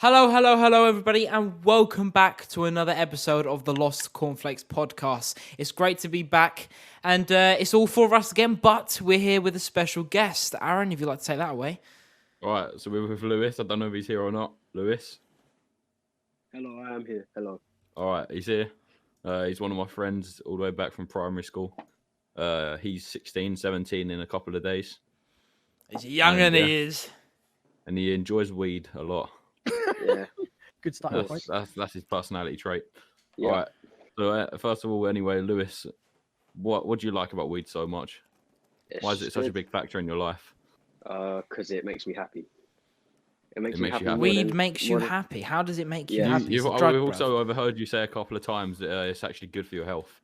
Hello, everybody, and welcome back to another episode of the LostCornflakes Podcast. It's great to be back, and it's all four of us again, but we're here with a special guest. Aaron, if you'd like to take that away. All right, so we're with Lewis. I don't know if he's here or not. Lewis? Hello, I am here. Hello. All right, he's here. He's one of my friends all the way back from primary school. He's 16, 17 in a couple of days. He's young and he is. And he enjoys weed a lot. Yeah. Good starting point. That's his personality trait. Yeah. All right. So first of all, anyway, Lewis, what do you like about weed so much? Why is it such a big factor in your life? Because it makes me happy. It makes It me makes you happy. happy. Weed makes you happy. How does it make you Yeah. happy? It's a drug, We've bruv. also overheard you say a couple of times that it's actually good for your health.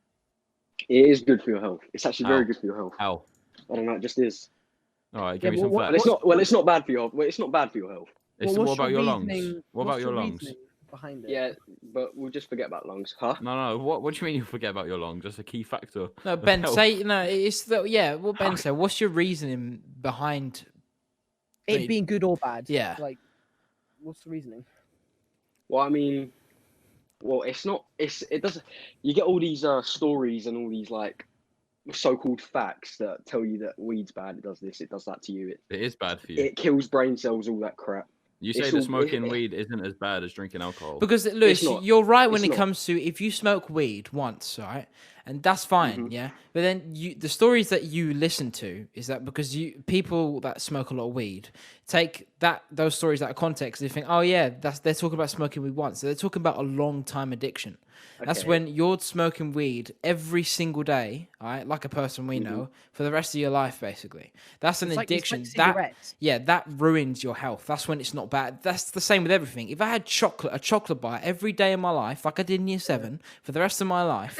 It is good for your health. It's actually How? very good for your health. How? I don't know. It just is. All right, give me some well, facts. It's not bad for your health. Well, it's not bad for your health. What about your lungs? What about what's your the lungs? reasoning behind it? Yeah, but we'll just forget about lungs, huh? No. What do you mean you forget about your lungs? That's a key factor. No, of Ben, health. say, no, it's the, yeah, what Ben said. What's your reasoning behind It being good or bad? Yeah. Like, what's the reasoning? Well, I mean, it's not. It doesn't. You get all these stories and all these like so-called facts that tell you that weed's bad. It does this. It does that to you. It is bad for you. It kills brain cells. All that crap. You say it's that all- smoking it- weed isn't as bad as drinking alcohol. Because Lewis, not. you're right when It's it not. comes to if you smoke weed once, right, and that's fine, Mhm. yeah. But then the stories that you listen to is that because people that smoke a lot of weed take those stories out of context. They think, oh yeah, they're talking about smoking weed once. So they're talking about a long time addiction. That's Okay. when you're smoking weed every single day, right, like a person we know, for the rest of your life, basically. That's an It's like- it's addiction. like that cigarettes. yeah, that ruins your health. That's when it's not bad. That's the same with everything. If I had a chocolate bar every day of my life, like I did in year 7, for the rest of my life,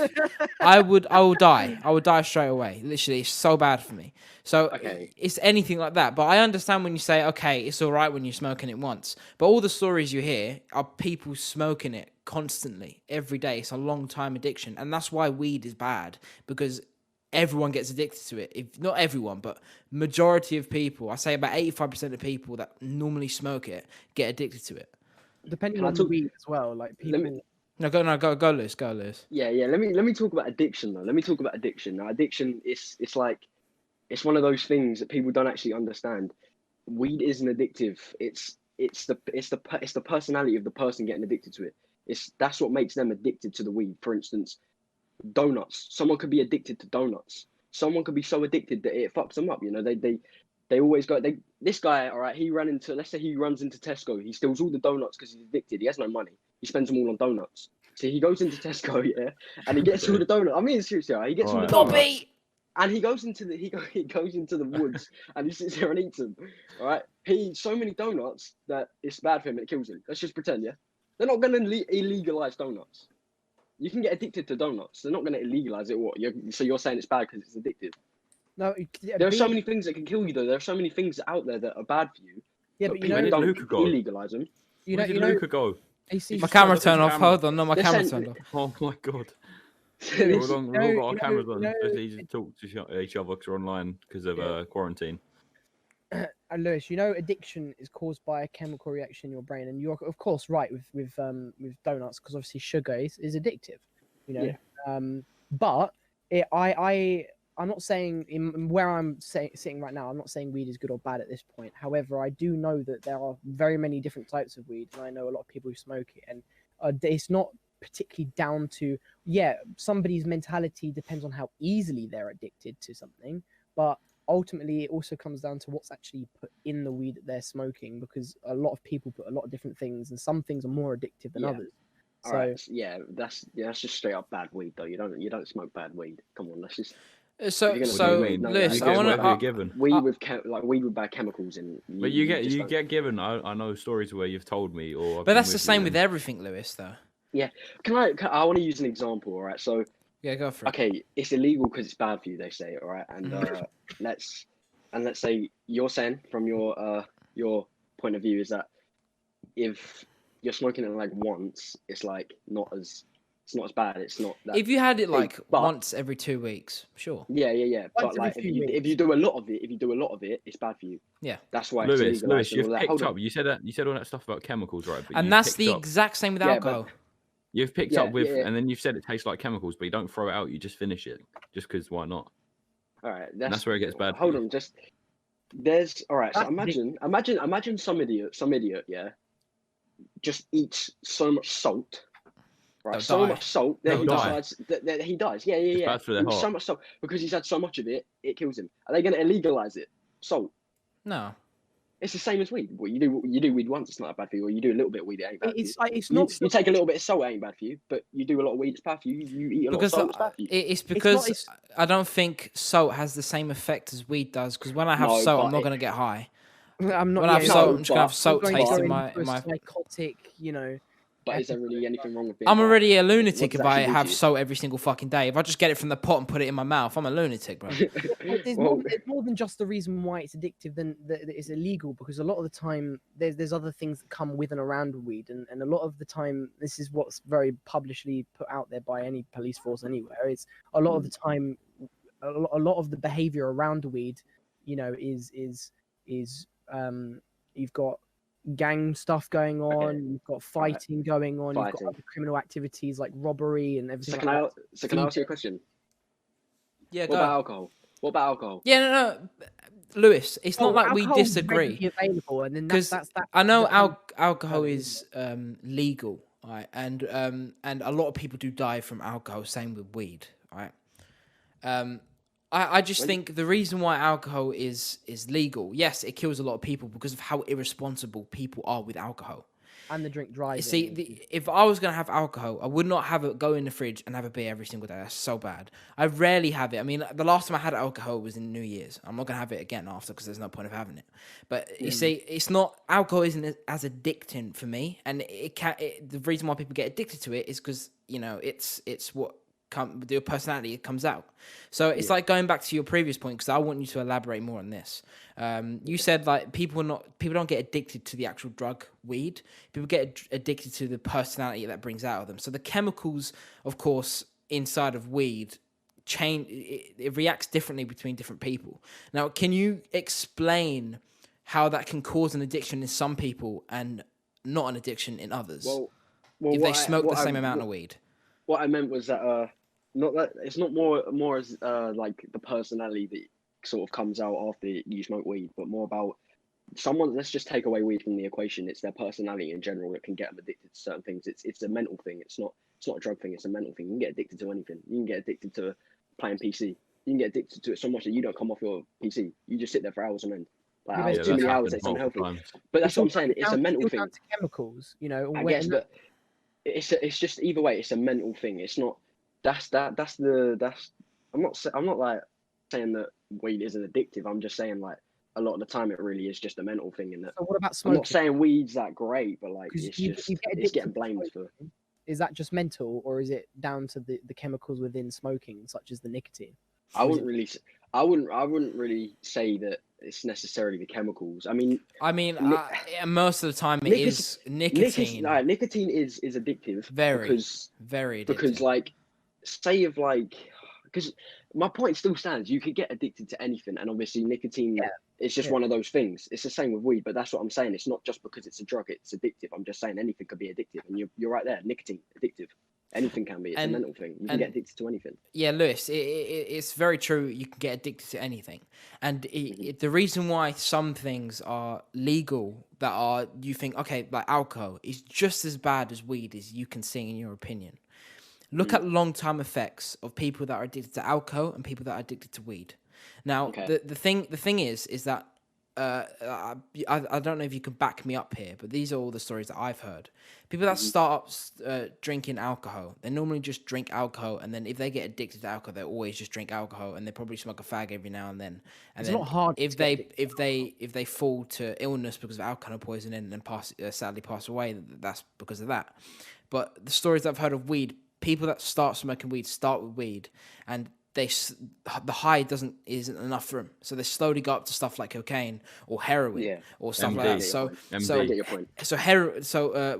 I will die. I would die straight away. Literally, it's so bad for me. So Okay. it's anything like that. But I understand when you say, okay, it's all right when you're smoking it once. But all the stories you hear are people smoking it constantly, every day. It's a long time addiction. And that's why weed is bad, because everyone gets addicted to it. If not everyone, but majority of people, I say about 85% of people that normally smoke it get addicted to it. Depending Can I on the talk- weed as well. Like Let people. me- Go, Lewis. Yeah. Let me talk about addiction though. Let me talk about addiction. Now, addiction is like it's one of those things that people don't actually understand. Weed isn't addictive. It's the personality of the person getting addicted to it. That's what makes them addicted to the weed. For instance, donuts. Someone could be addicted to donuts. Someone could be so addicted that it fucks them up. You know, they always go. This guy, all right, let's say he runs into Tesco. He steals all the donuts because he's addicted. He has no money. He spends them all on donuts. So he goes into Tesco, yeah, and he gets all the donuts. I mean, seriously, right? He gets all the Right. donuts. Bobby! And he goes into the he goes into the woods and he sits there and eats them. All right, he eats so many donuts that it's bad for him and it kills him. Let's just pretend, yeah. They're not going to illegalize donuts. You can get addicted to donuts. They're not going to illegalize it. What? So you're saying it's bad because it's addictive? No, There are so many things that can kill you, though. There are so many things out there that are bad for you. Yeah, but you Where know, did don't Luca go? illegalize them. you Where know, did Luca go? AC, My camera turned off. camera. Hold on, no, my They're camera saying- turned off. Oh my god. Listen, We've all got our you cameras know- on. you know- It's easy to talk to each other because we're online because of Yeah. quarantine. And Lewis, you know, addiction is caused by a chemical reaction in your brain, and you're of course right with donuts because obviously sugar is addictive, you know. Yeah. But I'm not saying in where I'm sitting right now. I'm not saying weed is good or bad at this point. However, I do know that there are very many different types of weed, and I know a lot of people who smoke it, and it's not particularly down to somebody's mentality depends on how easily they're addicted to something, but ultimately it also comes down to what's actually put in the weed that they're smoking, because a lot of people put a lot of different things and some things are more addictive than Yeah. others. All So right, yeah, that's just straight up bad weed, though. You don't smoke bad weed. Come on, let's just So, You're gonna- so What do you mean? No, Lewis, you I get want whatever you're to. given. weed with weed with bad chemicals in. But you just don't- get given. I know stories where you've told me, or I've But been that's the you same with and- everything, Lewis. Though. I want to use an example, all right? So, Yeah, go for it. okay, it's illegal because it's bad for you, they say, all right? And let's say you're saying from your point of view is that if you're smoking it like once, it's like not as It's not as bad. It's not that. If you had it like but- once every 2 weeks, sure. Yeah. Once But every like, few if you do a lot of it, it's bad for you. Yeah. That's why Lewis, it's legalized and you've all that. picked Hold up. on. You said all that stuff about chemicals, right? But And you've that's picked the up- exact same with Yeah, but- alcohol. You've picked Yeah, up with, yeah. and then you've said it tastes like chemicals, but you don't throw it out. You just finish it, just because why not? All right. And that's where it gets bad. Hold for you. on. There's all right. So That's imagine some idiot, yeah, just eats so much salt, right? They'll So die. much salt that They'll he die. decides that he dies. Yeah. It's bad for their Eats so heart. much salt because he's had so much of it, it kills him. Are they going to illegalize it? Salt. No. It's the same as weed. Well, you do weed once, it's not bad for you. Or you do a little bit of weed, it ain't bad for you. It's like it's You, not. you take a little bit of salt, it ain't bad for you. But you do a lot of weed, it's bad for you. You eat a lot of Because salt, it's bad for you. it's because it's- I don't think salt has the same effect as weed does. Because when I have No, salt, but I'm not going to get high. I'm not. When I have yeah, salt, no, I'm just going to have salt but- taste but- in into a my. psychotic, you know. But is there really anything wrong with being I'm high? already a What lunatic does if I actually do have to you? salt every single fucking day. If I just get it from the pot and put it in my mouth, I'm a lunatic, bro. But there's Well, more than just the reason why it's addictive than that it's illegal, because a lot of the time there's other things that come with and around weed, and a lot of the time this is what's very publicly put out there by any police force anywhere. It's a lot of the time a lot of the behavior around weed, you know, is you've got gang stuff going on, you've got fighting going on, you've Fighting. got other criminal activities like robbery and everything So like can I ask you a question? Yeah, What about alcohol? What about alcohol? Yeah, no, Lewis. It's not like we alcohol's disagree. readily available, and then 'Cause that's I know the- alcohol is legal, right? And a lot of people do die from alcohol. Same with weed, right? I just think the reason why alcohol is legal, yes, it kills a lot of people because of how irresponsible people are with alcohol. and the drink driving. You see, if I was gonna have alcohol, I would not have it go in the fridge and have a beer every single day. That's so bad. I rarely have it. I mean, the last time I had alcohol was in New Year's. I'm not gonna have it again after because there's no point of having it. But you see, it's not alcohol isn't as addicting for me, and the reason why people get addicted to it is because you know it's what your personality it comes out. So it's like going back to your previous point because I want you to elaborate more on this. You said like people don't get addicted to the actual drug weed. People get addicted to the personality that brings out of them. So the chemicals, of course, inside of weed change. It reacts differently between different people. Now, can you explain how that can cause an addiction in some people and not an addiction in others? Well, if they smoke the same amount of weed. What I meant was that not that it's not more as like the personality that sort of comes out after you smoke weed, but more about someone. Let's just take away weed from the equation. It's their personality in general that can get them addicted to certain things. It's a mental thing. It's not a drug thing. It's a mental thing. You can get addicted to anything. You can get addicted to playing PC. You can get addicted to it so much that you don't come off your PC. You just sit there for hours on end. Like Yeah, hours, but too it's many happened hours. It's unhealthy. times. But that's what I'm saying. It's a down- mental still thing. down to chemicals, you know. I where- guess, but it's just either way. It's a mental thing. It's not. That's. I'm not like saying that weed isn't addictive. I'm just saying like a lot of the time it really is just a mental thing. And that So what about I'm smoking? not saying weed's that great, but like 'Cause it's you just get it's addicted getting to blamed for. smoking. Is that just mental, or is it down to the chemicals within smoking, such as the nicotine? I wouldn't really say that it's necessarily the chemicals. I mean, Most of the time it is nicotine. nicotine is addictive. Very because addictive. like say of like because my point still stands. You could get addicted to anything, and obviously nicotine is just one of those things. It's the same with weed, but that's what I'm saying. It's not just because it's a drug; it's addictive. I'm just saying anything could be addictive, and you're right there. Nicotine addictive. Anything can be. It's a mental thing. You can get addicted to anything. Yeah, Lewis, it's very true. You can get addicted to anything, and the reason why some things are legal that are you think okay, like alcohol, is just as bad as weed as you can see in your opinion. Look at long-term effects of people that are addicted to alcohol and people that are addicted to weed. Now, the thing is that I don't know if you can back me up here, but these are all the stories that I've heard. People that start up drinking alcohol, they normally just drink alcohol, and then if they get addicted to alcohol, they always just drink alcohol, and they probably smoke a fag every now and then. And It's then not hard if to they get if they fall to illness because of alcohol poisoning and sadly pass away, that's because of that. But the stories I've heard of weed, people that start smoking weed start with weed, and the high isn't enough for them, so they slowly go up to stuff like cocaine or heroin or stuff like that. MD. So I get your point.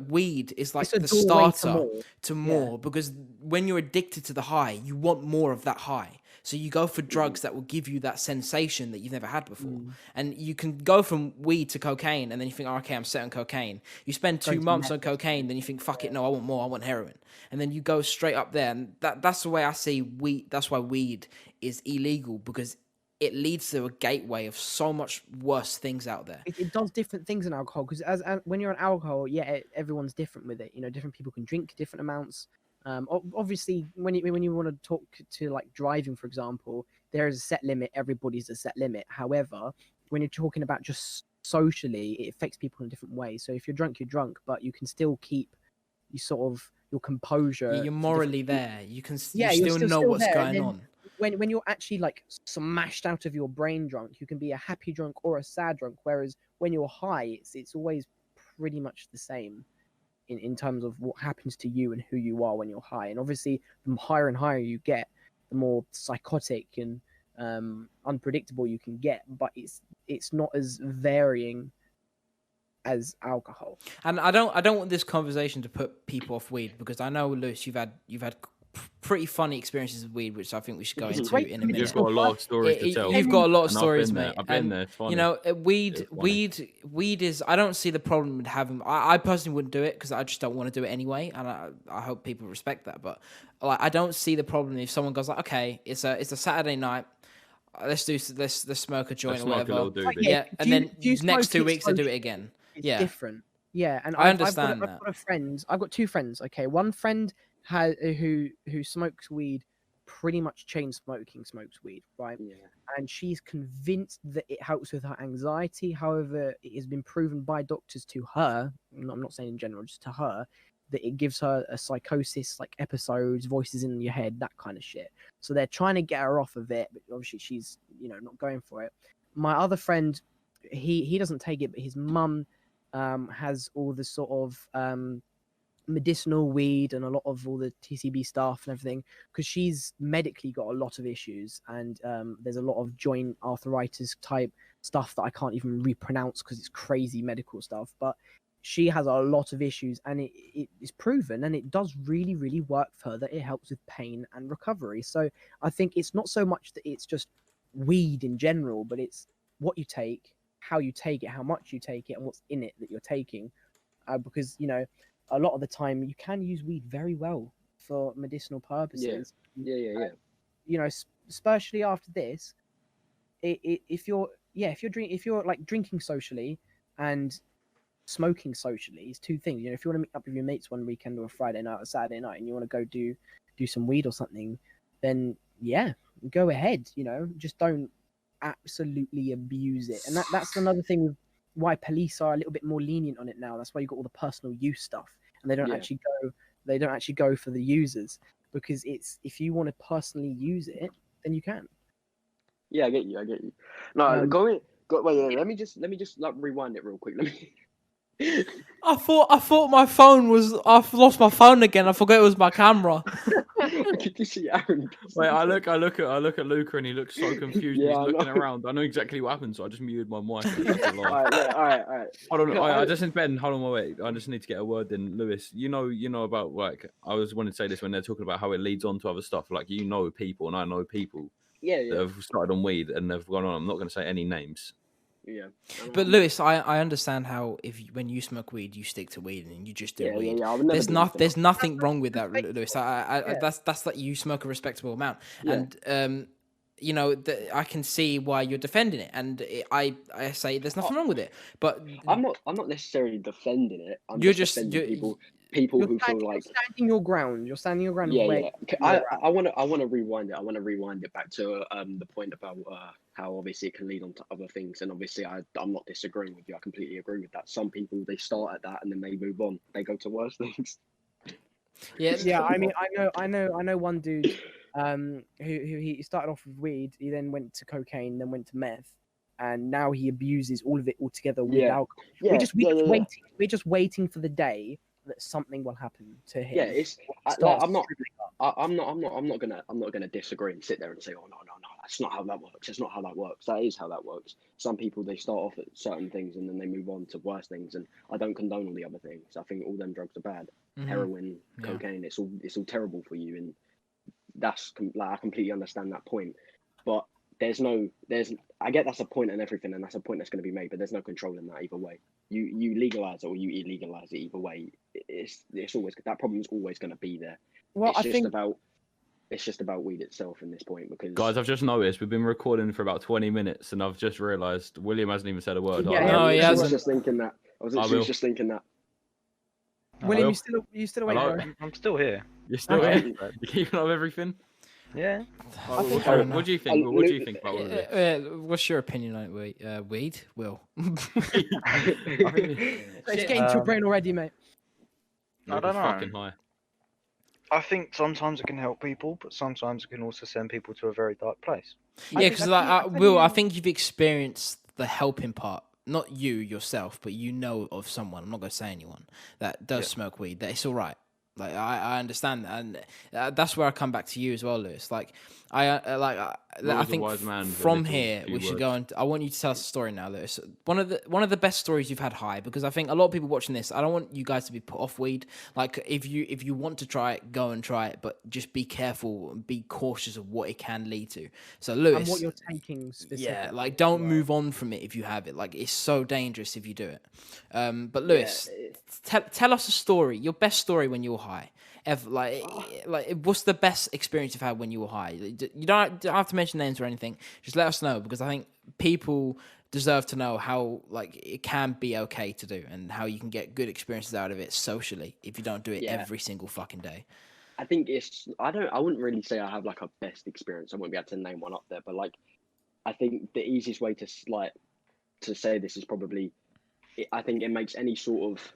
weed is like It's a the doorway to starter more. to more, because when you're addicted to the high, you want more of that high. So you go for drugs that will give you that sensation that you've never had before. And you can go from weed to cocaine, and then you think, oh, okay, I'm set on cocaine. You spend 2 months on cocaine, then you think, fuck it, no, I want more, I want heroin. And then you go straight up there. And that's the way I see weed. That's why weed is illegal, because it leads to a gateway of so much worse things out there. It does different things in alcohol, because as when you're on alcohol, everyone's different with it. You know, different people can drink different amounts. Obviously, when you want to talk to like driving, for example, there is a set limit. Everybody's a set limit. However, when you're talking about just socially, it affects people in a different way. So if you're drunk, you're drunk, but you can still keep your composure. You're morally there. You can you're still know still what's there. going on. When you're actually like smashed out of your brain drunk, you can be a happy drunk or a sad drunk. Whereas when you're high, it's always pretty much the same in terms of what happens to you and who you are when you're high. And obviously, the higher and higher you get, the more psychotic and unpredictable you can get. But it's not as varying as alcohol. And I don't want this conversation to put people off weed, because I know, Lewis, you've had pretty funny experiences with weed, which I think we should go into in a minute. You've got a lot of stories to tell. You've got a lot of And stories, mate. I've been there. It's funny. You know, weed is. I don't see the problem with having. I personally wouldn't do it, because I just don't want to do it anyway, and I hope people respect that. But like, I don't see the problem if someone goes like, okay, it's a Saturday night. Let's smoke a joint or whatever. And then next 2 weeks they do it again. It's different. Yeah, and I understand that. I've got a friend. I've got 2 friends. Okay, one friend who smokes weed, pretty much chain smoking, smokes weed, right? Yeah. And she's convinced that it helps with her anxiety. However, it has been proven by doctors to her, I'm not saying in general, just to her, that it gives her a psychosis, like episodes, voices in your head, that kind of shit. So they're trying to get her off of it, but obviously she's, not going for it. My other friend, he doesn't take it, but his mum has all the sort of medicinal weed and a lot of all the TCB stuff and everything, because she's medically got a lot of issues, and there's a lot of joint arthritis type stuff that I can't even repronounce because it's crazy medical stuff, but she has a lot of issues, and it is proven, and it does really, really work for her, that it helps with pain and recovery. So I think it's not so much that it's just weed in general, but it's what you take, how you take it, how much you take it, and what's in it that you're taking, because a lot of the time you can use weed very well for medicinal purposes. Yeah. Especially after this, if you're like drinking socially and smoking socially, is 2 things. If you want to meet up with your mates one weekend or a Friday night or a Saturday night and you want to go do some weed or something, then go ahead. Just don't absolutely abuse it. And that's another thing with why police are a little bit more lenient on it now. That's why you got all the personal use stuff, and they don't actually go for the users, because it's, if you want to personally use it, then you can. Yeah, I get you. No, wait, let me just like rewind it real quick. Let me. I thought my phone was. I've lost my phone again. I forgot it was my camera. Could you see Aaron? Wait, I look at Luca, and he looks so confused. Yeah, He's looking around. I know exactly what happened, so I just muted my mic. All right. Hold on, just in Ben. Hold on, wait. I just need to get a word in, Lewis. You know about, like, I was wanting to say this when they're talking about how it leads on to other stuff. Like, people, and I know people that have started on weed and they've gone on. I'm not going to say any names. Yeah. But Lewis, I understand how when you smoke weed, you stick to weed and you just do weed. Yeah, there's nothing wrong with that, Lewis. That's like, you smoke a respectable amount, and I can see why you're defending it, and I say there's nothing wrong with it. But I'm not necessarily defending it. You're just defending people who feel like you're standing your ground. You're standing your ground. Yeah. I want to rewind it. I want to rewind it back to the point about how obviously it can lead on to other things, and obviously I'm not disagreeing with you. I completely agree with that. Some people, they start at that and then they move on. They go to worse things. Yeah. I mean, I know one dude who he started off with weed. He then went to cocaine, then went to meth, and now he abuses all of it altogether with alcohol. We're just waiting for the day that something will happen to him. Yeah, I'm not I'm not gonna disagree and sit there and say, oh no, that's not how that works. It's not how that works. That is how that works. Some people, they start off at certain things and then they move on to worse things. And I don't condone all the other things. I think all them drugs are bad. Heroin, cocaine, it's all terrible for you. And that's like, I completely understand that point. But I get that's a point and everything, and that's a point that's going to be made. But there's no control in that either way. You legalize it or you illegalize it either way. It's always, that problem is always going to be there. Well, It's just about weed itself in this point, because Guys, I've just noticed we've been recording for about 20 minutes, and I've just realised William hasn't even said a word. Yeah, No, he I was hasn't. just thinking that. I was just thinking that. William, Will? you still awake, Hello? bro? I'm still here. You're still Okay. here? You're keeping up with everything? Yeah. What do you think? What do you think about all of this? What's your opinion on weed? Will? It's getting to your brain already, mate. I don't know. Fucking high. I think sometimes it can help people, but sometimes it can also send people to a very dark place. Yeah, because I think you've experienced the helping part. Not you yourself, but you know of someone. I'm not going to say anyone that does smoke weed. That it's all right. Like I understand that, and that's where I come back to you as well, Lewis. Like I think wise man with a from little here few we should words. go and I want you to tell us a story now, Lewis. One of the best stories you've had high, because I think a lot of people watching this, I don't want you guys to be put off weed. Like if you want to try it, go and try it, but just be careful and be cautious of what it can lead to. So Lewis, And what you're taking specifically. yeah, like don't move on from it if you have it. Like it's so dangerous if you do it. But Lewis, tell us a story, your best story when you were high. Ever, like what's the best experience you've had when you were high? You don't have to mention names or anything. Just let us know, because I think people deserve to know how like it can be okay to do, and how you can get good experiences out of it socially if you don't do it every single fucking day. I think I wouldn't really say I have like a best experience. I wouldn't be able to name one up there, but like, I think the easiest way to say this is probably, I think it makes any sort of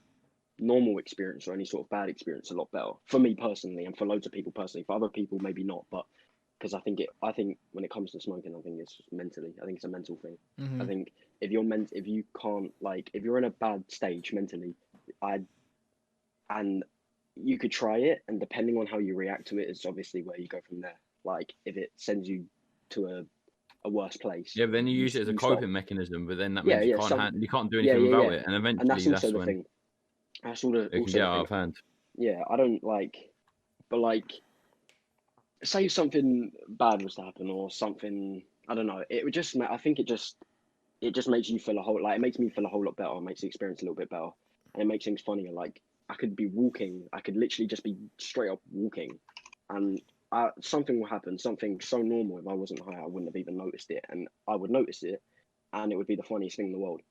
normal experience or any sort of bad experience a lot better for me personally, and for loads of people personally. For other people maybe not, but because I think when it comes to smoking, I think it's mentally, I think it's a mental thing. I think if you can't, like, if you're in a bad stage mentally, and you could try it, and depending on how you react to it is obviously where you go from there. Like if it sends you to a worse place, Yeah, but then you use it as a start- coping mechanism, but then that Yeah, means you yeah, can't do anything about it, and and eventually that's also the when thing. That's all the it can also get the out thing. of hand. Yeah, I don't like, but like, say something bad was to happen or something, I don't know. It would just, I think it just makes you feel it makes me feel a whole lot better. It makes the experience a little bit better, and it makes things funnier. Like I could be walking, I could literally just be straight up walking, and something will happen, something so normal. If I wasn't high, I wouldn't have even noticed it, and I would notice it, and it would be the funniest thing in the world.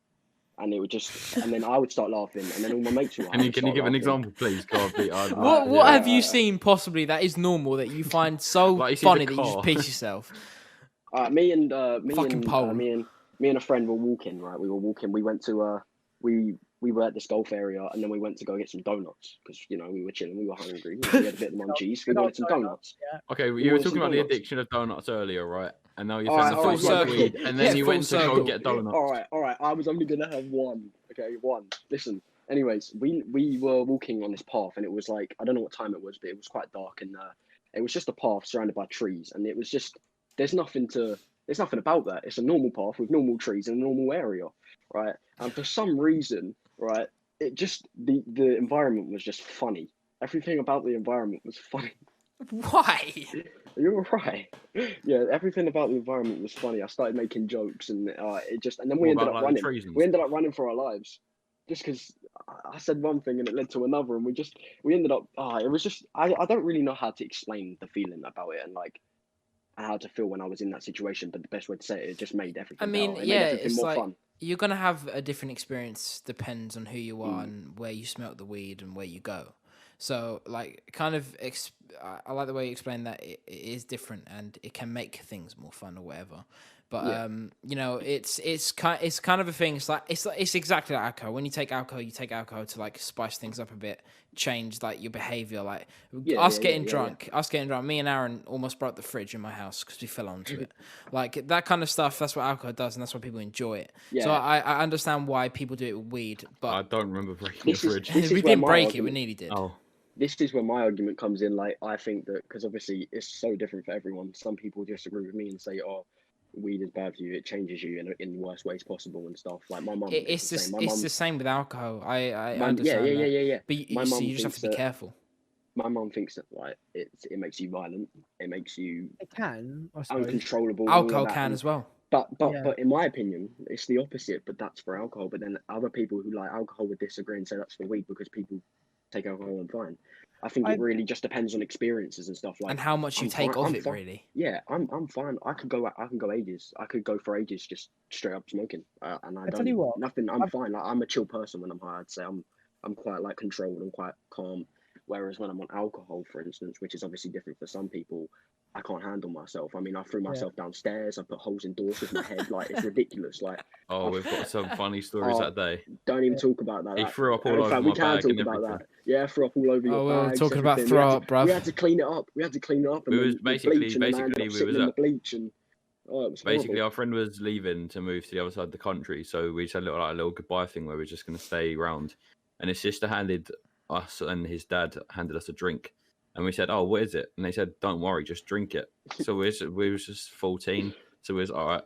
And it would just, and then I would start laughing, and then all my mates would. Can you give an example, please? What have you seen possibly that is normal that you find so Like you see the funny that you just car. piss yourself? Me and a friend were walking. Right, we were walking. We went to we were at this golf area, and then we went to go get some donuts because we were chilling. We were hungry. We had a bit of munchies. We wanted some donuts. Okay, you We were wanted some talking about the donuts. addiction of donuts earlier, right? And now you're Alright, saying the alright, full yeah, circle, cool. and then you full went to go circle. get donuts. All right. I was only gonna have one. Okay, one. Listen. Anyways, we were walking on this path, and it was like, I don't know what time it was, but it was quite dark, and it was just a path surrounded by trees, and it was just, there's nothing about that. It's a normal path with normal trees in a normal area, right? And for some reason, right, it just, the environment was just funny. Everything about the environment was funny. Why? You were right. Yeah, everything about the environment was funny. I started making jokes, and and then we What ended about, up like, the running. trees and We ended up running for our lives, just because I said one thing and it led to another, and we ended up. It was just, I don't really know how to explain the feeling about it, and how to feel when I was in that situation. But the best way to say it just made everything. I mean, better. It yeah, made everything it's more like fun. you're gonna have a different experience. Depends on who you are and where you smoke the weed and where you go. So, like, kind of, I like the way you explain that it is different and it can make things more fun or whatever. But it's kind of a thing. It's exactly like alcohol. When you take alcohol to like spice things up a bit, change like your behavior. Like us getting drunk. Me and Aaron almost broke the fridge in my house because we fell onto it. Like that kind of stuff. That's what alcohol does, and that's why people enjoy it. Yeah. So I understand why people do it with weed, but I don't remember breaking the fridge. we didn't break it. We nearly did. Oh, this is where my argument comes in. Like, I think that because obviously it's so different for everyone. Some people disagree with me and say, "Oh, weed is bad for you. It changes you in the worst ways possible and stuff." Like my mum, It's the same. My it's mum, the same with alcohol. I yeah, understand that, yeah. but My so mum you just have thinks to be that careful. my mum thinks that like it makes you violent. It makes you It can, I suppose. uncontrollable. And all Alcohol of that. can And as well. Yeah. but in my opinion, it's the opposite. But that's for alcohol. But then other people who like alcohol would disagree and say that's for weed because people take alcohol and fine. I think it really just depends on experiences and stuff. Like, And how much you I'm take fine, of I'm it, fine. really. Yeah, I'm fine. I can go ages. I could go for ages just straight up smoking. And I I tell don't you what, nothing. I'm I've- fine. Like, I'm a chill person when I'm high. I'd say I'm quite like controlled. I'm quite calm. Whereas when I'm on alcohol, for instance, which is obviously different for some people, I can't handle myself. I mean, I threw myself downstairs. I put holes in doors with my head. Like, it's ridiculous. Like, Oh, we've got some funny stories that day. don't even talk about that. He threw up all In over fact, my we can bag talk and about everything. that. Yeah, threw up all over your Oh, we were bags. talking about everything. throw up, bruv. We had to clean it up. And then Basically, bleach, and then I ended up we sitting was in the at bleach, and it was basically horrible. our friend was leaving to move to the other side of the country, so we just had a little goodbye thing where we were just going to stay around. And his sister handed us and his dad handed us a drink, and we said, "Oh, what is it?" And they said, "Don't worry, just drink it." So we was just 14, so we was all right.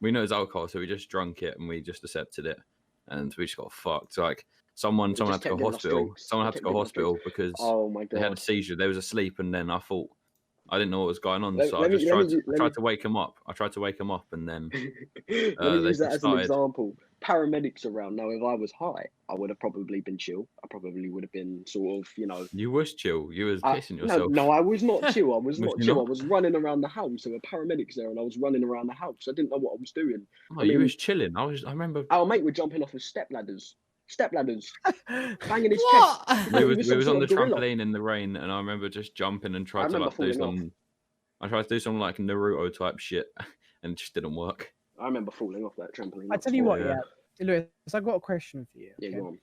We know it's alcohol, so we just drunk it and we just accepted it, and we just got fucked. So, like someone just had to kept go giving us hospital. drinks. Someone They had to kept go giving us drinks. hospital because Oh my they had a god. seizure. They was asleep, and then I didn't know what was going on, Let- so let I me- just let me- tried to wake him up. I tried to wake him up, and then Let me they use that as an started. example. Paramedics around. Now, if I was high, I would have probably been chill. I probably would have been sort of, You was chill. You was pissing no, yourself. no, I was not chill. I was Was not you chill. not? I was running around the house. There were paramedics there, and I was running around the house. I didn't know what I was doing. Oh, I you mean, was chilling. I remember. our mate were jumping off of step ladders, banging his What? chest. We He was some on sort the of gorilla. trampoline in the rain, and I remember just jumping and I tried to remember like do falling off. some. I tried to do some like Naruto type shit, and it just didn't work. I remember falling off that trampoline. I That's tell you what, horrible. yeah, Lewis, I got a question for you. Yeah, okay? go on.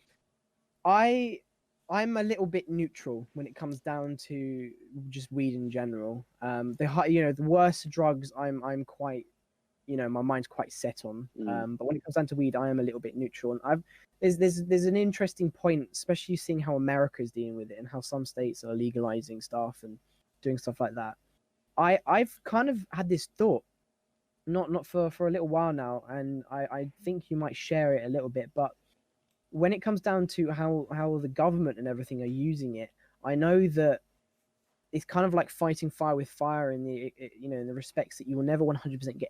I'm a little bit neutral when it comes down to just weed in general. The worse drugs, I'm quite, my mind's quite set on. But when it comes down to weed, I am a little bit neutral. And there's an interesting point, especially seeing how America is dealing with it and how some states are legalizing stuff and doing stuff like that. I've kind of had this thought, not for a little while now, and I think you might share it a little bit, but when it comes down to how the government and everything are using it, I know that it's kind of like fighting fire with fire in the respects that you will never 100% get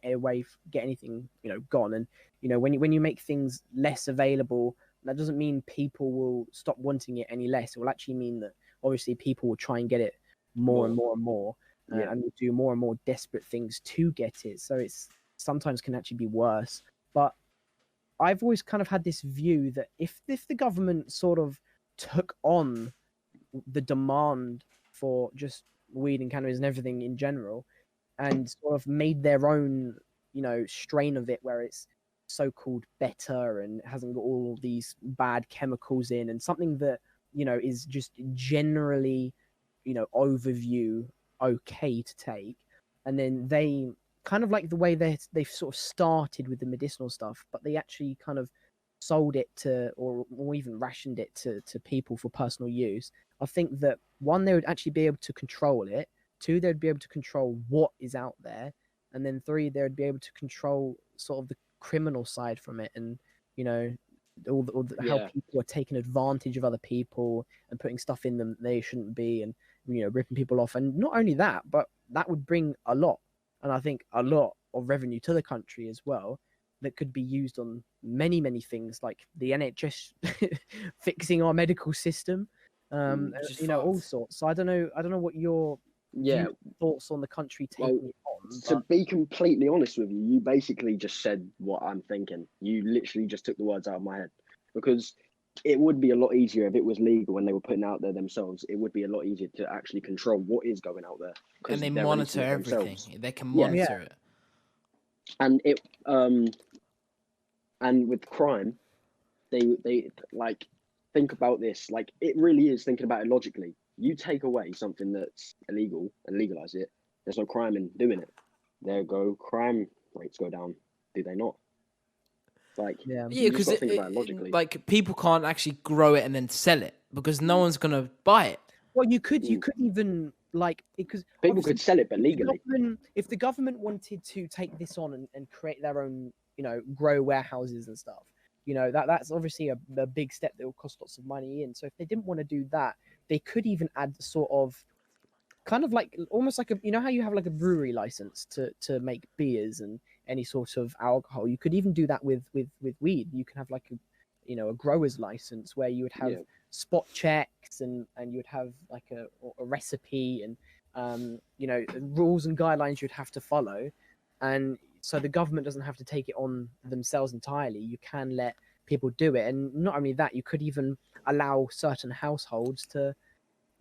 anything gone. And when you make things less available, that doesn't mean people will stop wanting it any less. It will actually mean that obviously people will try and get it more and more and more, and will do more and more desperate things to get it. So it's sometimes can actually be worse. But I've always kind of had this view that if the government sort of took on the demand for just weed and cannabis and everything in general, and sort of made their own, strain of it where it's so-called better and hasn't got all these bad chemicals in, and something that is just generally, overview okay to take, and then they kind of like the way they've sort of started with the medicinal stuff, but they actually kind of sold it to or even rationed it to people for personal use. I think that one, they would actually be able to control it. Two, they'd be able to control what is out there, and then three, they would be able to control sort of the criminal side from it, and how people are taking advantage of other people and putting stuff in them that they shouldn't be, and ripping people off. And not only that, but that would bring a lot, and I think a lot of revenue to the country as well, that could be used on many, many things, like the NHS fixing our medical system, all sorts. So I don't know what your thoughts on the country taking it on. To be completely honest with you, you basically just said what I'm thinking. You literally just took the words out of my head, because it would be a lot easier if it was legal when they were putting it out there themselves. It would be a lot easier to actually control what is going out there. And they monitor everything. Themselves. They can monitor it. And and with crime, they like think about this. Like, it really is thinking about it logically. You take away something that's illegal and legalize it, there's no crime in doing it. There go crime rates go down. Do they not? Like, because think about it logically. like people can't actually grow it and then sell it because no one's gonna buy it. Well, you could even like because people could sell it, but legally. If the government wanted to take this on and create their own, grow warehouses and stuff, that's obviously a big step that will cost lots of money in. So if they didn't want to do that, they could even add sort of kind of like almost like how you have like a brewery license to make beers and any sort of alcohol. You could even do that with weed. You can have like a grower's license where you would have spot checks and you would have like a recipe and rules and guidelines you'd have to follow, and so the government doesn't have to take it on themselves entirely. You can let people do it, and not only that, you could even allow certain households to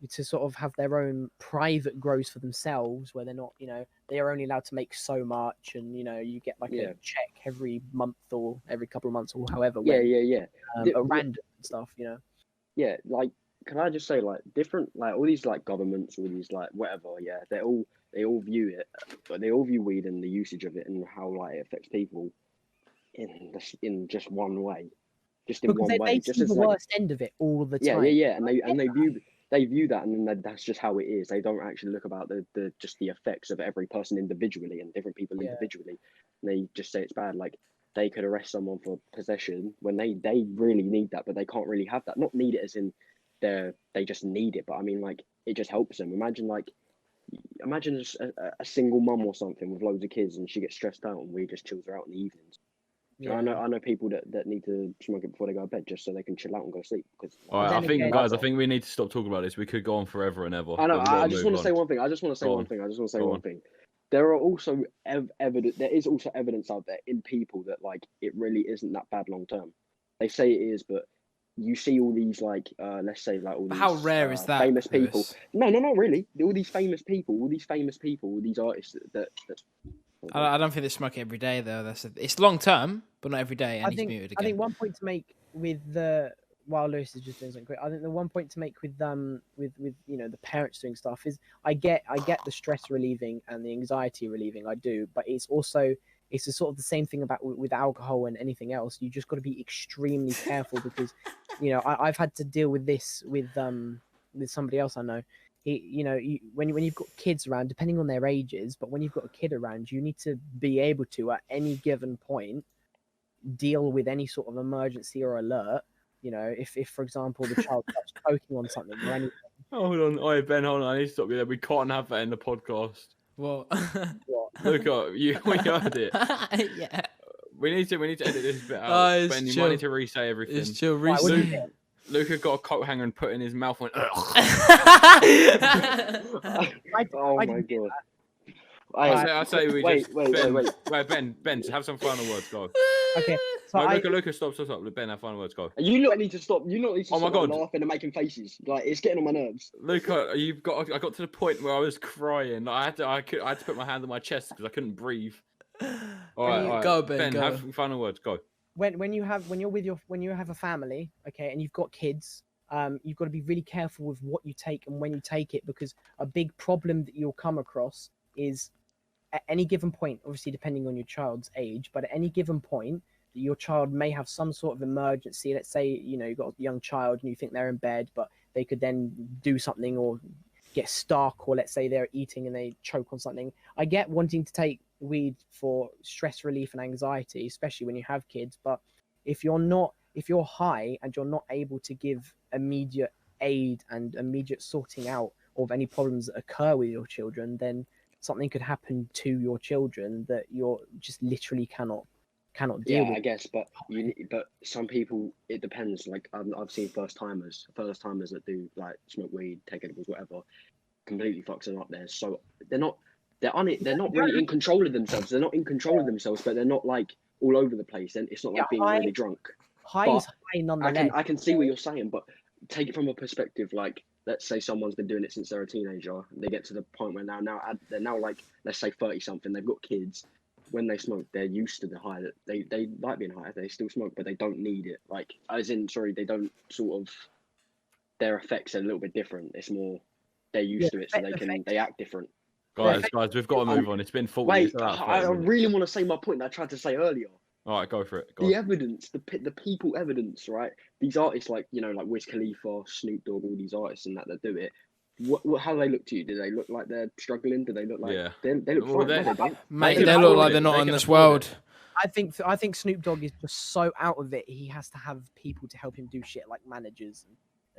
sort of have their own private grows for themselves, where they're not, they are only allowed to make so much, and you get like a check every month or every couple of months or however. A random stuff, Yeah, like, can I just say, like, different, like, all these like governments, all these like whatever, they all view it, but they all view weed and the usage of it and how like it affects people in just one way, just in because one way, just the worst end of it all the time. And they view that, and then that's just how it is. They don't actually look about the just the effects of every person individually and different people individually. And they just say it's bad. Like, they could arrest someone for possession when they really need that, but they can't really have that. Not need it as in they just need it, but I mean, like, it just helps them. Imagine just a single mum or something with loads of kids, and she gets stressed out, and we just chills her out in the evenings. Yeah. I know people that need to smoke it before they go to bed just so they can chill out and go to sleep. Because all right, I think we need to stop talking about this. We could go on forever and ever. I know. I just want to say one thing. There are also evidence. There is also evidence out there in people that like it really isn't that bad long term. They say it is, but you see all these like let's say like all these how rare is that famous people? Lewis? No, not really. All these famous people, all these artists that I don't think they smoke it every day though. It's long term, but not every day. And I think one point to make with while Lewis is just doing something quick, I think the one point to make with the parents doing stuff is I get the stress relieving and the anxiety relieving, I do, but it's a sort of the same thing about with alcohol and anything else. You just got to be extremely careful because I've had to deal with this with somebody else I know. When you've got kids around, depending on their ages, but when you've got a kid around, you need to be able to, at any given point, deal with any sort of emergency or alert. If for example, the child starts choking on something or anything. Hold on, Ben, hold on. I need to stop you there. We can't have that in the podcast. What? Look, we heard it. Yeah. We need to edit this bit out. Ben, you might need to re-say everything. It's chill. Luca got a coat hanger and put it in his mouth and went, oh my god. I say we just... Wait. Ben, have some final words, go. Okay. So Luca, stop. Ben, have final words, go. You lot need to stop. Oh my god, laughing and making faces. Like, it's getting on my nerves. Luca, I got to the point where I was crying. I had to put my hand on my chest because I couldn't breathe. All right. Go, Ben. Have final words, go. When you have a family, okay, and you've got kids, you've got to be really careful with what you take and when you take it, because a big problem that you'll come across is at any given point, obviously depending on your child's age, but at any given point, your child may have some sort of emergency. Let's say you've got a young child and you think they're in bed, but they could then do something or get stuck, or let's say they're eating and they choke on something. I get wanting to take weed for stress relief and anxiety, especially when you have kids, but if you're high and you're not able to give immediate aid and immediate sorting out of any problems that occur with your children, then something could happen to your children that you're just literally cannot deal with. I guess, but some people, it depends. Like, I've seen first timers that do like smoke weed, take edibles, whatever, completely fucks them up. They're not really in control of themselves. They're not in control of themselves, but they're not like all over the place. And it's not like being really drunk. High is high nonetheless. I can see what you're saying, but take it from a perspective like, let's say someone's been doing it since they're a teenager. They get to the point where they're now like, let's say 30 something. They've got kids. When they smoke, they're used to the high. They like being high. They still smoke, but they don't need it. Like, they don't sort of. Their effects are a little bit different. It's more they're used to it, so they act different. Guys, we've got to move on. It's been 40 minutes. I really want to say my point that I tried to say earlier. All right, go for it. The evidence, the people evidence, right? These artists like Wiz Khalifa, Snoop Dogg, all these artists and that do it. how do they look to you? Do they look like they're struggling? Do they look like they look Well, fine? No, they don't. Mate, can they look afford like it. they're not They on can this afford world. it. I think Snoop Dogg is just so out of it. He has to have people to help him do shit like managers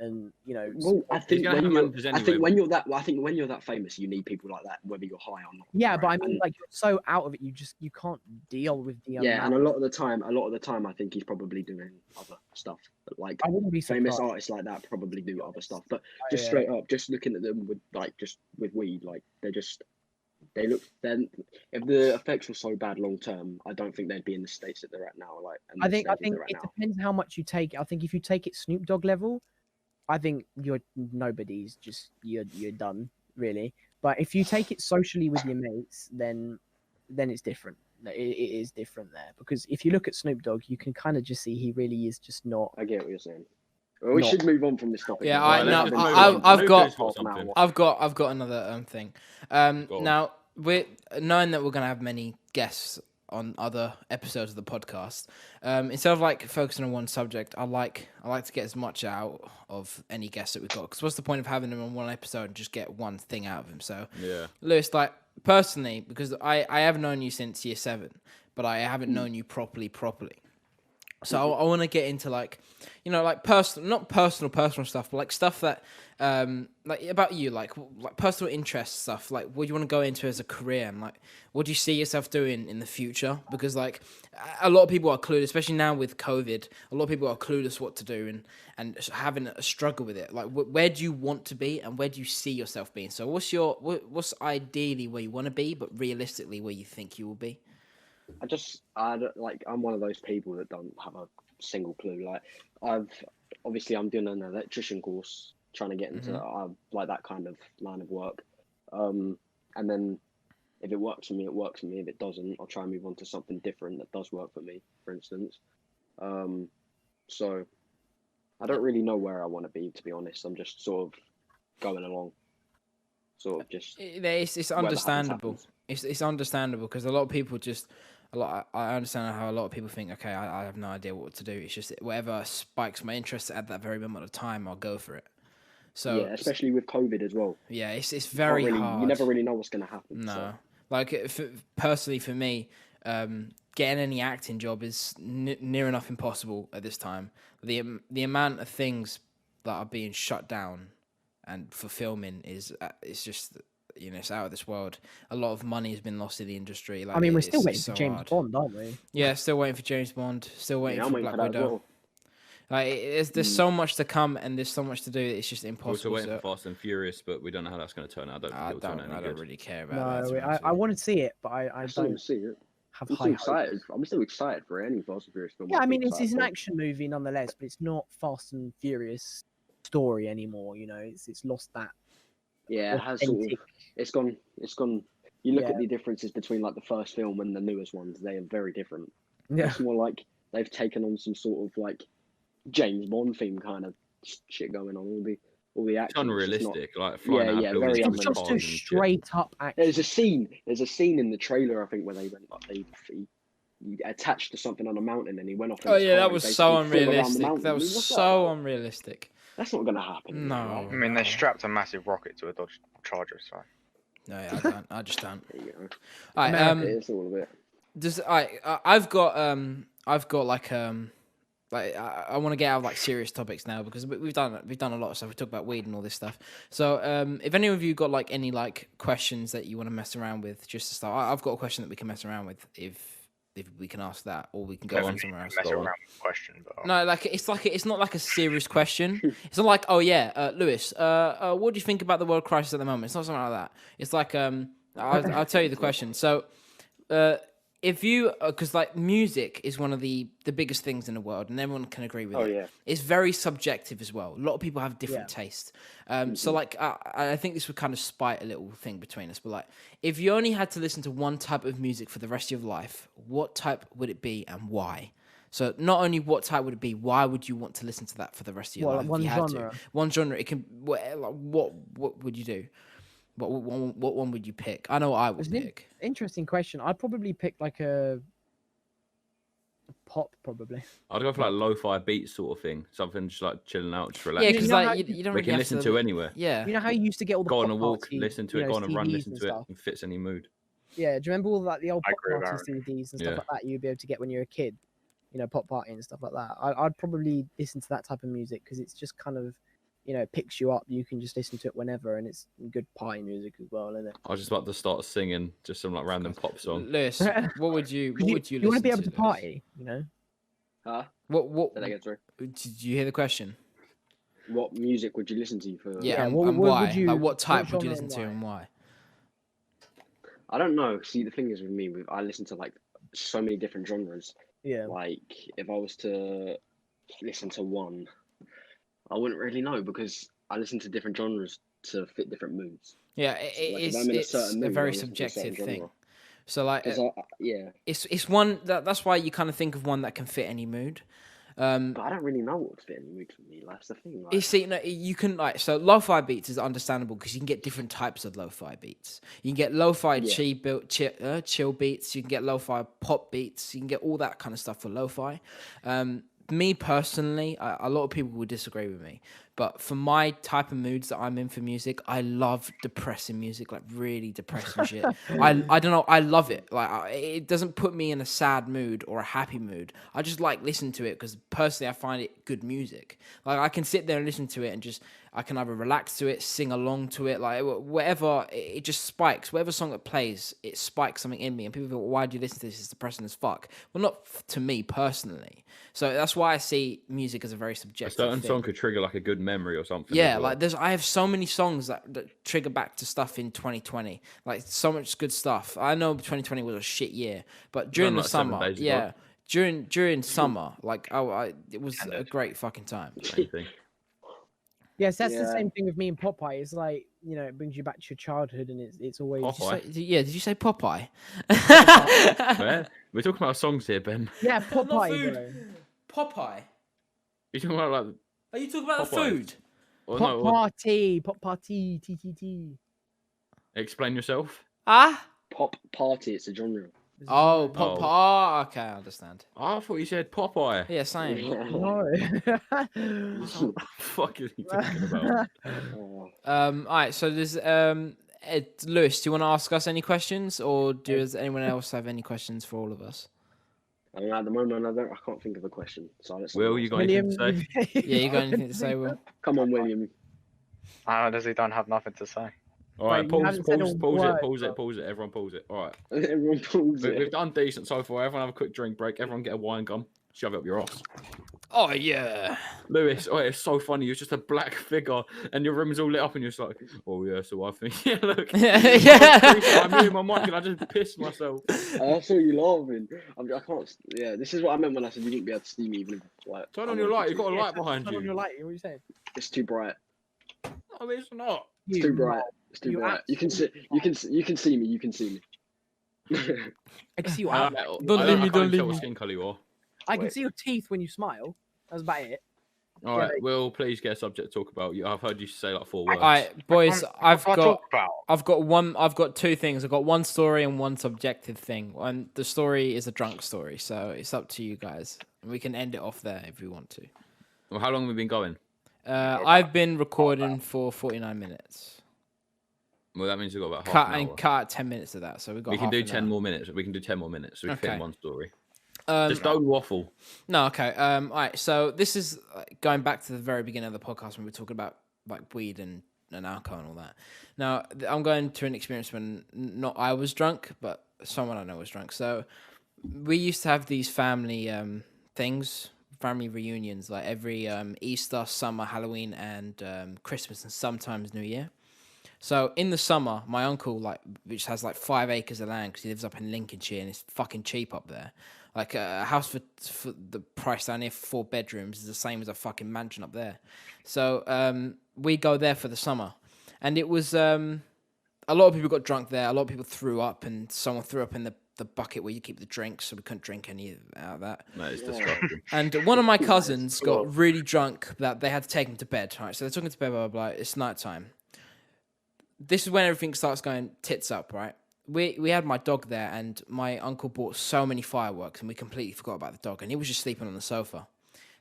and Well, I He's think gonna have managers I think anyway. when you're that, I think when you're that famous, you need people like that, whether you're high or not. yeah, but I right? mean, And, like, you're so out of it, you can't deal with the yeah, amount. and a lot of the time, I think he's probably doing other stuff. But like I wouldn't be famous surprised. artists like that probably do other stuff. But Oh, just yeah. straight up, just looking at them with weed, like they look. Then if the effects were so bad long term, I don't think they'd be in the states that they're at now. Like, and I the think stages it they're at now. depends how much you take it. I think if you take it Snoop Dogg level, I think nobody's just you're done really. But if you take it socially with your mates, then it's different. It is different there, because if you look at Snoop Dogg, you can kind of just see he really is just not. I get what you're saying. Well, we should move on from this topic. Yeah, now. no, let's just move on. I've Lucas got something. I've got another thing. Go on. Now, we're knowing that we're gonna have many guests on other episodes of the podcast. Instead of like focusing on one subject, I like to get as much out of any guest that we've got. Because what's the point of having them on one episode and just get one thing out of him? So, Yeah. Lewis, like personally, because I have known you since year 7, but I haven't known you properly. So I want to get into like, like personal, not personal stuff, but like stuff that, like about you, like personal interest stuff. Like, what do you want to go into as a career, and like, what do you see yourself doing in the future? Because like, a lot of people are clueless, especially now with COVID. A lot of people are clueless what to do and having a struggle with it. Like, where do you want to be, and where do you see yourself being? So, what's ideally where you want to be, but realistically where you think you will be? I'm one of those people that don't have a single clue. Like I'm doing an electrician course, trying to get into like that kind of line of work. And then if it works for me, it works for me. If it doesn't, I'll try and move on to something different that does work for me, for instance. So I don't really know where I want to be, to be honest. I'm just sort of going along. Sort of just. It's understandable. It's understandable because a lot of people I understand how a lot of people think, okay, I have no idea what to do. It's just whatever spikes my interest at that very moment of time, I'll go for it. So yeah, especially with COVID as well. Yeah, it's very hard. You never really know what's going to happen. No, so. like personally for me, getting any acting job is near enough impossible at this time. The amount of things that are being shut down and for filming is it's just. It's out of this world. A lot of money has been lost in the industry. Like, I mean, we're still waiting for James Bond, aren't we? Yeah, still waiting for James Bond. Still waiting for Black Widow. Well. Like, there's so much to come and there's so much to do. It's just impossible. We're also waiting for Fast and Furious, but we don't know how that's going to turn out. I don't really care about that. I want to see it, but I don't see it. have I'm high still excited. I'm still excited for any Fast and Furious film. Yeah, I mean, it's an action movie nonetheless, but it's not Fast and Furious story anymore. It's lost that. Yeah, it has sort of. It's gone. You look at the differences between like the first film and the newest ones; they are very different. Yeah, it's more like they've taken on some sort of like James Bond theme kind of shit going on. All the action. It's unrealistic, very it's just too straight up action. There's a scene in the trailer, I think, where they went like he attached to something on a mountain and he went off. Oh yeah, that was so unrealistic. That was so unrealistic. That's not going to happen. No. Right? I mean, they strapped a massive rocket to a Dodge Charger, so. No, yeah, I just don't. There you go. All right, it's all of it. I've got like I want to get out of like serious topics now because we've done a lot of stuff. We talked about weed and all this stuff. So if any of you got like any like questions that you want to mess around with, just to start, I've got a question that we can mess around with if we can ask that, or we can go on somewhere else. Mess around with the question, but... No, it's not like a serious question. It's not like, oh yeah, Lewis, what do you think about the world crisis at the moment? It's not something like that. It's like I'll tell you the question. So, if you, because like music is one of the biggest things in the world, and everyone can agree with it. Yeah. It's very subjective as well. A lot of people have different tastes. So like, I think this would kind of spite a little thing between us. But like, if you only had to listen to one type of music for the rest of your life, what type would it be and why? So not only what type would it be, why would you want to listen to that for the rest of your life? One if you had genre. to? One genre. It can. What would you do? What one would you pick? I know what I would pick. Interesting question. I'd probably pick like a Pop probably. I'd go for like lo-fi beats sort of thing, something just like chilling out, just relax. Yeah, You because know like how- you don't we really can have listen to anywhere. Yeah. You know how you used to get all the Go pop on a walk, party, listen to you it. know, Go on a run, CDs listen and to it. stuff? It fits any mood. Yeah, do you remember all that the old I pop agree with party Aaron. CDs and Yeah. stuff like that you'd be able to get when you were a kid? You know, pop party and stuff like that. I'd probably listen to that type of music because it's just kind of, you know, it picks you up. You can just listen to it whenever, and it's good party music as well, isn't it? I was just about to start singing just some like random pop song. Lewis, what would you You want to listen be able to Lewis? party, you know? Huh? What Say that again, sorry. did you hear the question? What music would you listen to for? Yeah, Yeah, and, what and would why? you- Like, what what type would you genre listen to and why? I don't know. See, the thing is with me, I listen to like so many different genres. Yeah. Like, if I was to listen to one, I wouldn't really know because I listen to different genres to fit different moods. Yeah, Like, if I'm in a it's certain a mood, very I listen to a certain subjective thing. genre. So like, 'Cause yeah, it's one that's why you kind of think of one that can fit any mood. but I don't really know what would fit any mood for me. That's the thing. Like, You see, no, you can like so lo-fi beats is understandable because you can get different types of lo-fi beats. You can get lo-fi Yeah. chill beats. You can get lo-fi pop beats. You can get all that kind of stuff for lo-fi. Me personally, a lot of people would disagree with me, but for my type of moods that I'm in for music, I love depressing music, like really depressing shit. I don't know, I love it. Like it doesn't put me in a sad mood or a happy mood. I just like listen to it because personally I find it good music. Like I can sit there and listen to it and just I can either relax to it, sing along to it, like whatever. It just spikes. Whatever song it plays, it spikes something in me. And people go, "Why do you listen to this? It's depressing as fuck." Well, not to me personally. So that's why I see music as a very A subjective certain thing. song could trigger like a good memory or something. Yeah, as well. like I have so many songs that trigger back to stuff in 2020. Like so much good stuff. I know 2020 was a shit year, but during the like 7 summer, days ago. yeah, during summer, like it was a great fucking time. Same thing. Yes, that's the Yeah. same thing with me and Popeye. It's like, you know, it brings you back to your childhood, and it's always Popeye. Did you say Popeye? Man, we're talking about songs here, Ben. yeah, Not Popeye. food. Bro. Popeye. You're talking about like, Are you talking about the Popeye. food? or Pop no, or party, TTT. explain yourself. Ah. pop party. It's a genre. Oh, Popeye. Okay, I understand. Oh, I thought you said Popeye. Yeah, same. No. What the fuck are you talking about? Oh, All right. So there's Lewis. Do you want to ask us any questions, or does anyone else have any questions for all of us? I mean, at the moment, I can't think of a question. So let's. Will, you got anything William, to say? Yeah, you got anything to say, Will? Come on, William. I honestly don't have nothing to say. All right, Wait, you haven't said a word, pause bro. it, pause it. Everyone pause it. All right, Everyone pulls we've it. done decent so far. Everyone have a quick drink break. Everyone get a wine gum. Shove it up your ass. Oh yeah. Lewis, oh, it's so funny. You're just a black figure, and your room's all lit up, and you're just like, oh yeah. So I think, yeah, look, Yeah. I'm in my mic, and I just pissed myself. I saw you laughing. I can't. Yeah, this is what I meant when I said you wouldn't be able to see me even if like. Turn I on your wanted light. to. You've got a light behind Turn on you. your light. What are you saying? It's too bright. I mean, it's not. It's too bright. It's too You bright. You can see. You can see me. You can see me. I can see your I eye. Don't leave me, I don't can't leave tell what me. skin color you are. I can Wait. see your teeth when you smile. That's about it. All right, Will, please get a subject to talk about. I've heard you say like 4 words. All right, boys. I've What do I talk about? I've got two things. I've got one story and one subjective thing. And the story is a drunk story, so it's up to you guys. We can end it off there if we want to. Well, how long have we been going? I've been recording for 49 minutes. Well, that means we've got about half Cut an and hour. cut out 10 minutes of that, so we've got. We can half do an 10 hour. more minutes. We can do 10 more minutes. So we can fit in Okay. one story. Um, Just don't waffle. No, okay. All right. So this is going back to the very beginning of the podcast when we were talking about like weed and alcohol and all that. Now I'm going to an experience when not I was drunk, but someone I know was drunk. So we used to have these family things, family reunions, like every Easter, summer, Halloween, and Christmas, and sometimes New Year. So in the summer, my uncle, like, which has like 5 acres of land because he lives up in Lincolnshire and it's fucking cheap up there. Like a house for the price down here for 4 bedrooms is the same as a fucking mansion up there. So we go there for the summer, and it was a lot of people got drunk there. A lot of people threw up, and someone threw up in the bucket where you keep the drinks, so we couldn't drink any out of that. That is Yeah. disgusting. And one of my cousins got really drunk that they had to take him to bed. All right, so they're talking to bed, blah, blah, blah. It's nighttime. This is when everything starts going tits up, right? we had my dog there, and my uncle bought so many fireworks, and we completely forgot about the dog, and he was just sleeping on the sofa.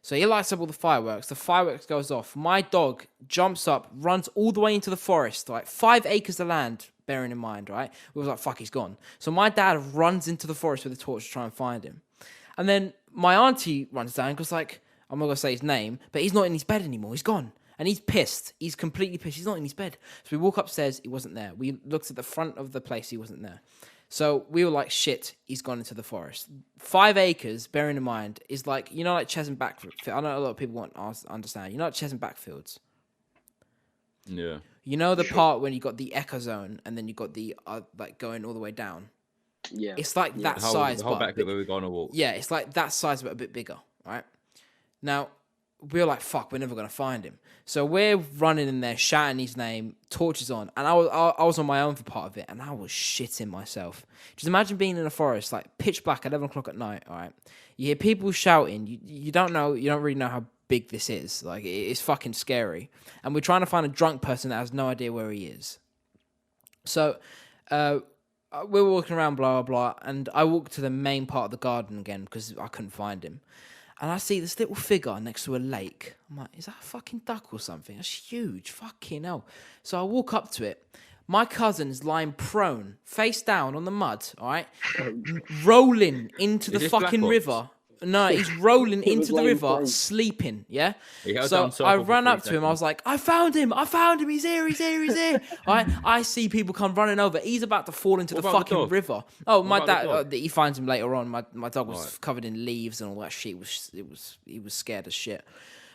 So he lights up all the fireworks goes off. My dog jumps up, runs all the way into the forest, like 5 acres of land, bearing in mind, right? We was like, fuck, he's gone. So my dad runs into the forest with a torch to try and find him. And then my auntie runs down and goes like, I'm not going to say his name, but he's not in his bed anymore. He's gone. And he's pissed. He's completely pissed. He's not in his bed. So we walk upstairs. He wasn't there. We looked at the front of the place. He wasn't there. So we were like, shit, he's gone into the forest. 5 acres, bearing in mind, is like, you know, like Cheshunt Backfield. I know a lot of people want to understand. You know, like Cheshunt Backfields. Yeah. You know the part when you got the echo zone and then you got the like going all the way down. Yeah. It's like that size. The whole back where we're going to walk. Yeah, it's like that size, but a bit bigger, right? Now we were like, fuck, we're never gonna find him. So we're running in there, shouting his name, torches on, and I was on my own for part of it, and I was shitting myself. Just imagine being in a forest, like pitch black, 11 o'clock at night. All right, you hear people shouting. You don't really know how big this is. Like it's fucking scary. And we're trying to find a drunk person that has no idea where he is. So we're walking around, blah blah blah, and I walked to the main part of the garden again because I couldn't find him. And I see this little figure next to a lake. I'm like, is that a fucking duck or something? That's huge. Fucking hell. So I walk up to it. My cousin's lying prone, face down on the mud, all right? Rolling into the fucking river. No, he's rolling into the river, sleeping, yeah? So I ran up to him. I was like, I found him. He's here. All right? I see people come running over. He's about to fall into the fucking river. Oh, my dad, he finds him later on. My dog was covered in leaves and all that shit. He was scared as shit.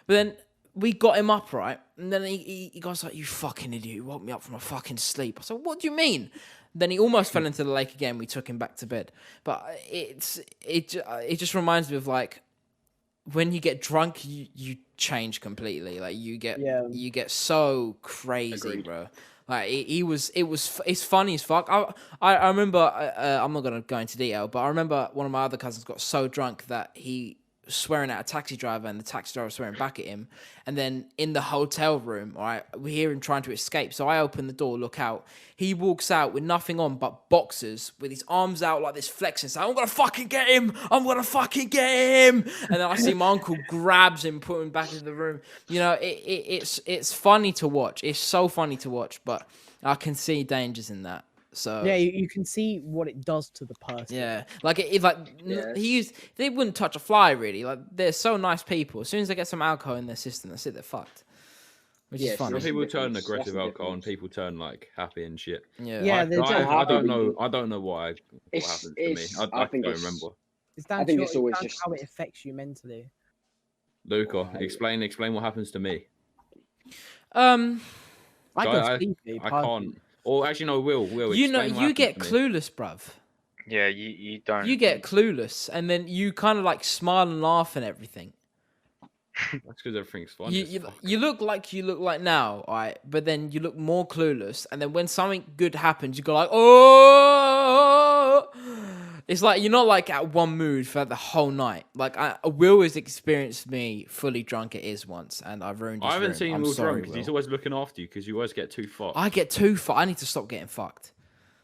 But then we got him up, right? And then he goes like, you fucking idiot. You woke me up from a fucking sleep. I said, what do you mean? Then he almost fell into the lake again. We took him back to bed. But it just reminds me of like when you get drunk, you change completely. Like you get so crazy, Agreed. bro. Like it's funny as fuck. I remember I'm not gonna go into detail, but I remember one of my other cousins got so drunk that he was swearing at a taxi driver, and the taxi driver was swearing back at him. And then in the hotel room, all right, we hear him trying to escape. So I open the door, look out. He walks out with nothing on but boxers, with his arms out like this, flexing. So I'm gonna fucking get him. And then I see my uncle grabs him, put him back into the room. You know, it's funny to watch. It's so funny to watch, but I can see dangers in that. So yeah, you can see what it does to the person. Yeah, like they wouldn't touch a fly really. Like they're so nice people. As soon as they get some alcohol in their system, that's it. They're fucked. Which is funny. Some people turn aggressive alcohol, and people turn like happy and shit. Yeah, I don't know. I don't know why. What happens to me? I don't remember. It's down to how it affects you mentally. Luca, explain what happens to me. I can't. Or actually, no, Will. You get clueless, bruv. Yeah, you don't. You get clueless, and then you kind of like smile and laugh and everything. That's because everything's fun. You look like now, all right, but then you look more clueless, and then when something good happens, you go like, oh. It's like you're not like at one mood for the whole night. Like Will has experienced me fully drunk at his once, and I've ruined his I haven't room. seen I'm Will sorry, drunk because he's always looking after you because you always get too fucked. I get too fucked. I need to stop getting fucked.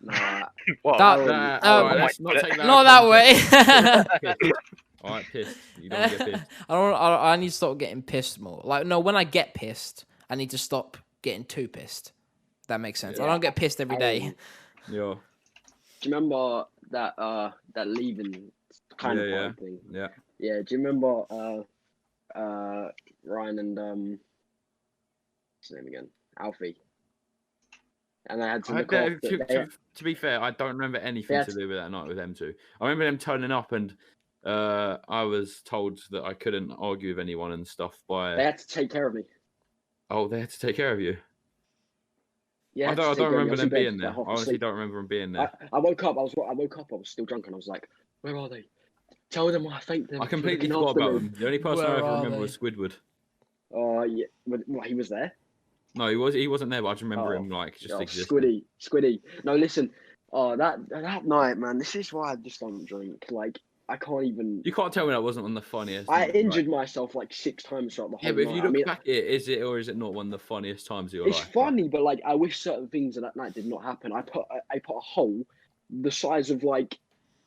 Nah. Let's not take that. Not that way. All right, pissed. You don't get pissed. I need to stop getting pissed more. Like no, when I get pissed, I need to stop getting too pissed. That makes sense. Yeah. I don't get pissed every day. Yeah. Do you remember that leaving kind of party thing? Yeah. Yeah. Do you remember Ryan and what's his name again? Alfie. And they had to look off. To be fair, I don't remember anything to do with that night with them two. I remember them turning up and I was told that I couldn't argue with anyone and stuff by. They had to take care of me. Oh, they had to take care of you. Yeah, I don't remember them being there. I honestly don't remember them being there. I woke up. I was still drunk, and I was like, "Where are they? Tell them I thanked them." I completely forgot about them. The only person I ever remember was Squidward. Oh yeah, what, he was there? No, he wasn't there, but I just remember him like just existing. Squiddy. No, listen. Oh, that night, man. This is why I just don't drink. Like, I can't even. You can't tell me that wasn't one of the funniest. I injured myself like 6 times throughout the whole night. Yeah, but if you look back at it, is it not one of the funniest times of your life? It's funny, but like I wish certain things that night did not happen. I put a hole the size of like,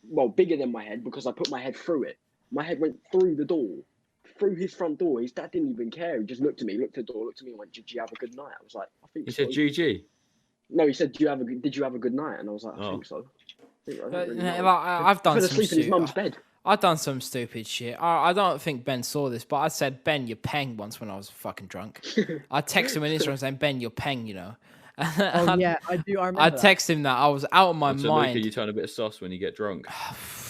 well, bigger than my head because I put my head through it. My head went through the door, through his front door. His dad didn't even care. He just looked at me, looked at the door, looked at me, and went, "Did you have a good night?" I was like, "I think He so." said GG. No, he said, "Did you have a good night?" And I was like, "I think so." I don't really know. I've done Fell some asleep in his mum's bed. I've done some stupid shit. I don't think Ben saw this, but I said, "Ben, you're peng," once when I was fucking drunk. I texted him on Instagram saying, "Ben, you're peng," you know. Oh yeah, I do. I remember. I texted him that. I was out of my So mind. Luca, you turn a bit sus when you get drunk.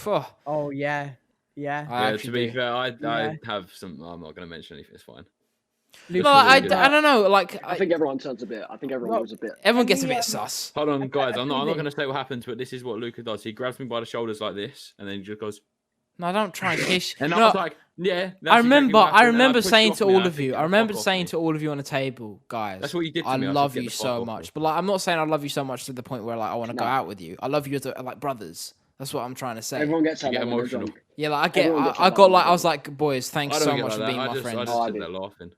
Oh yeah, yeah. Yeah, to be do. fair, I Yeah. have some. I'm not going to mention anything. It's fine. Luca, No, I good. don't know. Like, I think everyone turns a bit. I think everyone was a bit. everyone And gets a the, bit sus. Hold on, guys. I I'm not think going to say what happens, but this is what Luca does. He grabs me by the shoulders like this, and then he just goes. No, don't try and kiss. And No, I was like, yeah. That's I remember. exactly what happened, I and remember pushed saying off to me, all and of said, you. "Get I the remember fuck off saying me." to all of you on the table, guys. That's what you did to I me. I said, love "Get you the fuck so off much, me." but like, I'm not saying I love you so much to the point where like I want to go No. out with you. I love you as like brothers. That's what I'm trying to say. Everyone gets You like get that when they're emotional. drunk. Yeah, like I get. Everyone gets I like got that like when I was like, boys, thanks I don't so get much like for that. being I my just friends. Oh, I sit do. there laughing.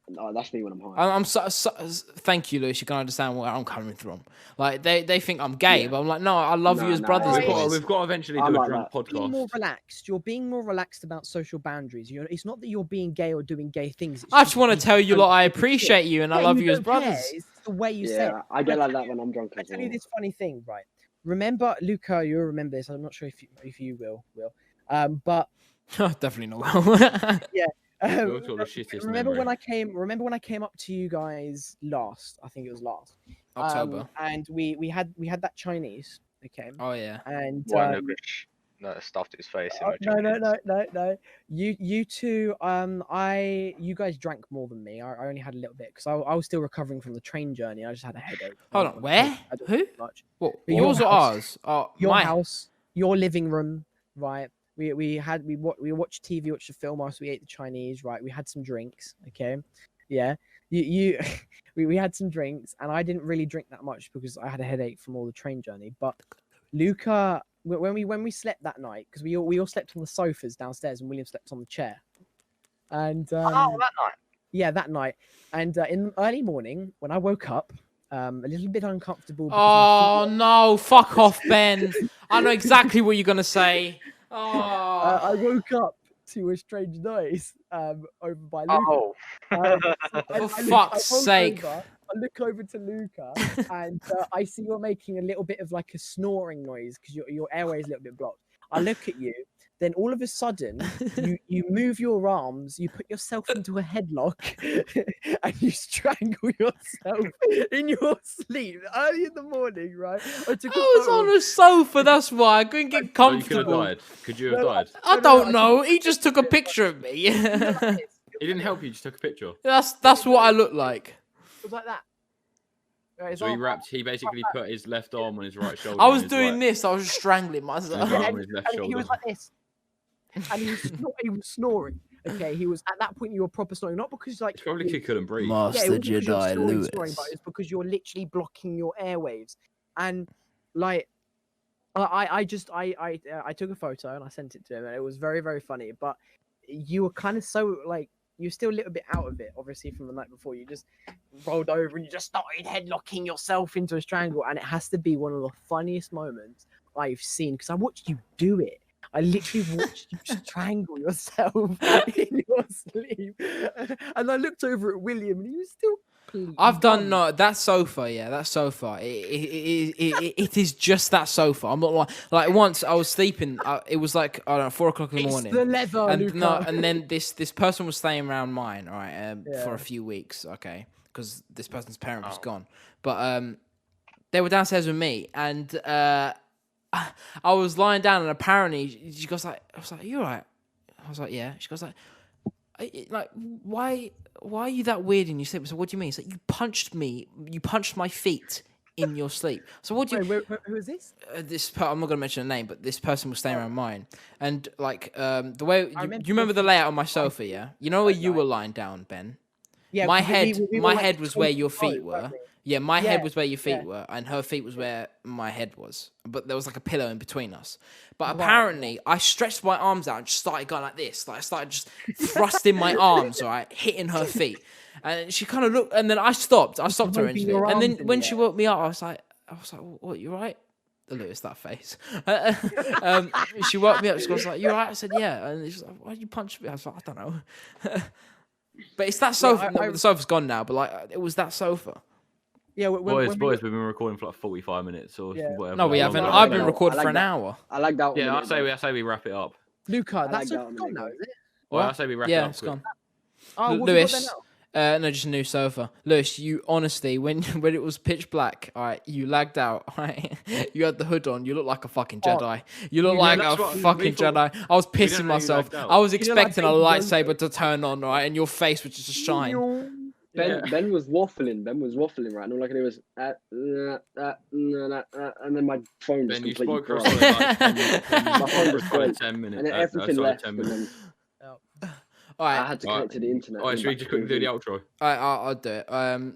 No, that's me when I'm high. I'm so, thank you, Lewis. You can understand where I'm coming from. Like they think I'm gay, Yeah. but I'm like, no, I love you as brothers, We've got- boys. We've got to eventually I'm do a like drunk that. being more podcast. relaxed. You're being more relaxed about social boundaries. It's not that you're being gay or doing gay things. It's I just want to tell you, don't lot, I give a shit. appreciate you and I Yeah, love you as don't care. brothers. It's the way you say it. Yeah, I get like that when I'm drunk I as tell well. you this funny thing, right? Remember, Luca, you'll remember this. I'm not sure if you will. But Definitely not. You're sort of shittest remember memory. when I came up to you guys last? I think it was last October. and we had that Chinese. Okay. Oh yeah. And One English stuffed his face. no. You two, you guys drank more than me. I only had a little bit because I was still recovering from the train journey. I just had a headache. Hold on, where? I don't Who? drink much. What? But your Yours or house- ours? Oh, Your my house, your living room, right? We watched TV, watched a film whilst we ate the Chinese, right? We had some drinks, okay? Yeah. You we had some drinks and I didn't really drink that much because I had a headache from all the train journey. But Luca, when we slept that night, because we all slept on the sofas downstairs and William slept on the chair. And Oh, that night. yeah, that night. And in the early morning when I woke up, a little bit uncomfortable. because Oh no! Fuck off, Ben. I know exactly what you're gonna say. Oh. I woke up to a strange noise over by Luca. Oh. For fuck's sake. I look over to Luca and I see you're making a little bit of like a snoring noise because your airway is a little bit blocked. I look at you, then all of a sudden you move your arms, you put yourself into a headlock and you strangle yourself in your sleep early in the morning, right? I was on a sofa, that's why I couldn't get Oh, you could have comfortable. died. Could you have died? I don't know. He just took a picture of me. He didn't help you. Just took a picture. That's what I look like. It was like that. Right, it's So he all- wrapped. He basically put his left arm on his right shoulder. I was and his doing right- this. I was just strangling myself. Yeah, and, on his left and he shoulder. was like this, and he was snoring. Okay, he was at that point. You were proper snoring, not because like It's probably because he couldn't breathe. it wasn't because you're snoring, but it's because you're literally blocking your airwaves. And like, I took a photo and I sent it to him, and it was very, very funny. But you were kind of so like you're still a little bit out of it, obviously from the night before. You just rolled over and you just started headlocking yourself into a strangle, and it has to be one of the funniest moments I've seen because I watched you do it. I literally watched you strangle yourself in your sleep, and I looked over at William, and he was still. I've done that sofa. Yeah, that sofa. It is just that sofa. I'm not like once I was sleeping. It was like I don't know 4 o'clock in the morning. It's the leather, and Luca. and then this person was staying around mine, all right, for a few weeks, okay, because this person's parent was gone. But they were downstairs with me, and I was lying down, and apparently she goes like, I was like, "Are you all right?" I was like, "Yeah." She goes like, why are you that weird in your sleep? So what do you mean? It's like you punched my feet in your sleep. So what do you? Wait, who is this? I'm not gonna mention a name, but this person was staying around mine, and like the way you remember remember the layout on my sofa, yeah? You know where you were lying down, Ben? Yeah, my we head, were my like head was where your 20 feet were. weren't we? Yeah, my head Yeah, was where your feet yeah. were, and her feet was where my head was. But there was like a pillow in between us. But Right. apparently, I stretched my arms out and just started going like this. Like I started just thrusting my arms, right, hitting her feet. And she kind of looked, and then I stopped. I stopped her Moving eventually. your And arms then in when the she air. woke me up, I was like, "What? You right?" Lewis, that face. She woke me up. She was like, "You alright?" I said, "Yeah." And she's like, "Why did you punch me?" I was like, "I don't know." But it's that sofa. No, the sofa's gone now. But like, it was that sofa. Yeah, boys, we've been recording for like 45 minutes or whatever. No, we haven't. I've been recording for an hour. I like that. Yeah, I say we wrap it up. Luca, that's gone now, is it? Well, I say we wrap it up. Yeah, it's gone. Oh, Lewis. No, just a new sofa. Lewis, you honestly, when it was pitch black, all right, you lagged out. All right, you had the hood on. You look like a fucking Jedi. You look like a fucking Jedi. I was pissing myself. I was expecting a lightsaber to turn on, right, and your face would just shine. Ben was waffling. Right, and all I could do was and then my phone just completely broke. My phone was broke. 10 minutes. And then everything left. 10 minutes. All right. I had to connect to the internet. All right, should we just quickly do the outro? All right, I'll do it.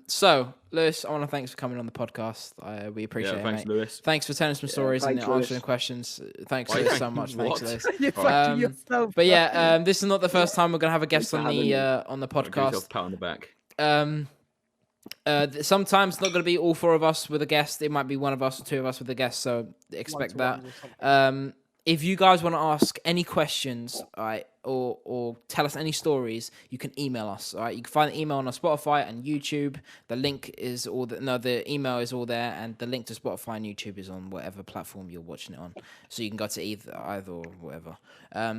So, Lewis, I want to thanks for coming on the podcast. We appreciate it, thanks, mate. Lewis. Thanks for telling some stories and answering questions. Thanks, Lewis, so much. Thanks, Lewis. But yeah, this is not the first time we're gonna have a guest on the podcast. Pat on the back. Sometimes it's not going to be all four of us with a guest. It might be one of us or two of us with a guest, so expect that. If you guys want to ask any questions, all right, or tell us any stories, you can email us. All right, you can find the email on our Spotify and YouTube. The link is the email is all there, and the link to Spotify and YouTube is on whatever platform you're watching it on. So you can go to either or whatever.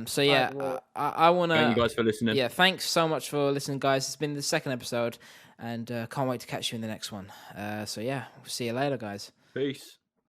So yeah, I want to thank you guys for listening. Yeah, thanks so much for listening, guys. It's been the second episode. And can't wait to catch you in the next one. So yeah, we'll see you later, guys. Peace.